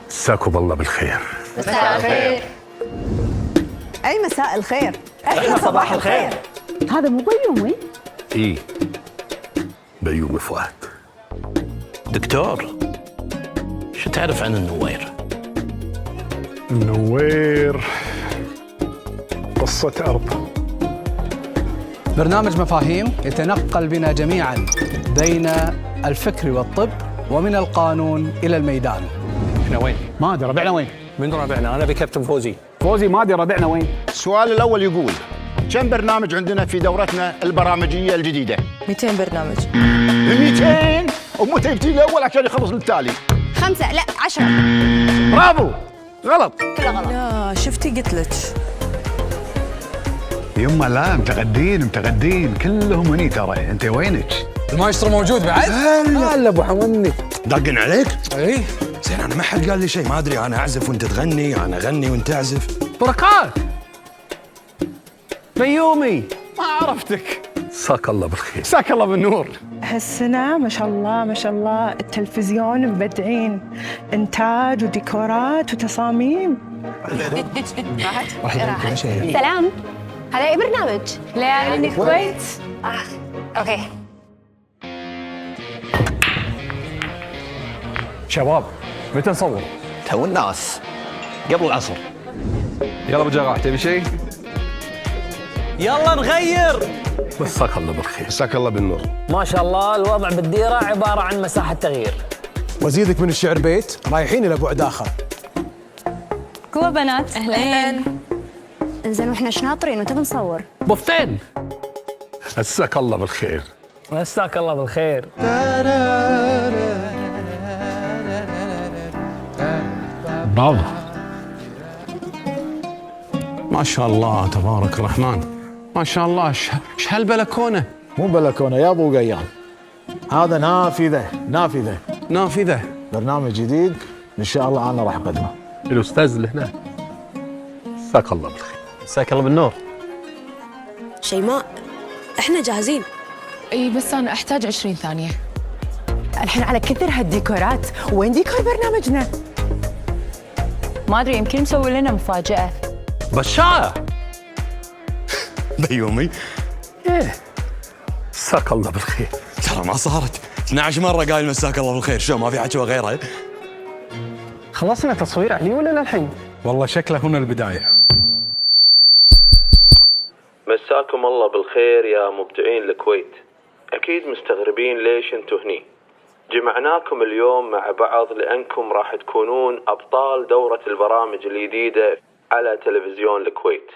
مساكم الله بالخير. مساء الخير. أي مساء الخير. إحنا صباح الخير. هذا مو بيومي؟ إيه بيومي فؤاد. دكتور، شو تعرف عن النوير؟ النوير قصة أرض. برنامج مفاهيم يتنقل بنا جميعاً بين الفكر والطب ومن القانون إلى الميدان. احنا وين؟ ما أدري ربعنا وين؟ من ربعنا؟ أنا بكابتن فوزي. فوزي ما أدري ربعنا وين؟ السؤال الأول يقول: كم برنامج عندنا في دورتنا البرامجية الجديدة؟ 200 برنامج. 200 ومتى يبتدي الأول عشان يخلص التالي؟ 5 لا 10. برافو. غلط. كله غلط. لا شفتي قلت لك. يما لا متغدين كلهم هني ترى. أنت وينك؟ المايسترو موجود بعد؟ هلا ابو حموني. دقن عليك؟ اي زين. انا ما حد قال لي شيء، ما ادري انا اعزف وانت تغني، انا اغني وانت تعزف. بركات بيومي، ما عرفتك. مساك الله بالخير. مساك الله بالنور. هالسنة ما شاء الله ما شاء الله التلفزيون مبدعين، إنتاج وديكورات وتصاميم. سلام. هذا أي برنامج؟ ليالي الكويت. أوكي. شباب متى نصور؟ تو الناس قبل العصر. يلا ابو جراح، تبي شيء؟ يلا نغير. مساك الله بالخير. مساك الله بالنور. ما شاء الله الوضع بالديرة عبارة عن مساحة تغيير. وزيدك من الشعر بيت رايحين إلى بعد آخر. قوة بنات. أهلين. إنزين وإحنا شناطرين وتبي نصور. بوفتين. مساك الله بالخير. مساك الله بالخير. برافو. ما شاء الله تبارك الرحمن، ما شاء الله. ايش هالبلكونه؟ مو بلكونه يا ابو قيان، هذا نافذه. برنامج جديد ان شاء الله انا راح اقدمه. الأستاذ اللي هناك. مساك الله بالخير. مساك الله بالنور. شيماء إحنا جاهزين. اي بس أنا أحتاج 20 ثانية. الحين على كثر هالديكورات، وين ديكور برنامجنا؟ ما أدري يمكن مسوي لنا مفاجأة. بشارة. بيومي مساك الله بالخير. ترى ما صارت 12 مره قايل مساك الله بالخير. شو ما في حكي غيرها؟ خلصنا تصوير علي ولا للحين؟ والله شكله هنا البدايه. مساكم الله بالخير يا مبدعين الكويت. أكيد مستغربين ليش انتوا هني. جمعناكم اليوم مع بعض لأنكم راح تكونون أبطال دورة البرامج الجديدة على تلفزيون الكويت.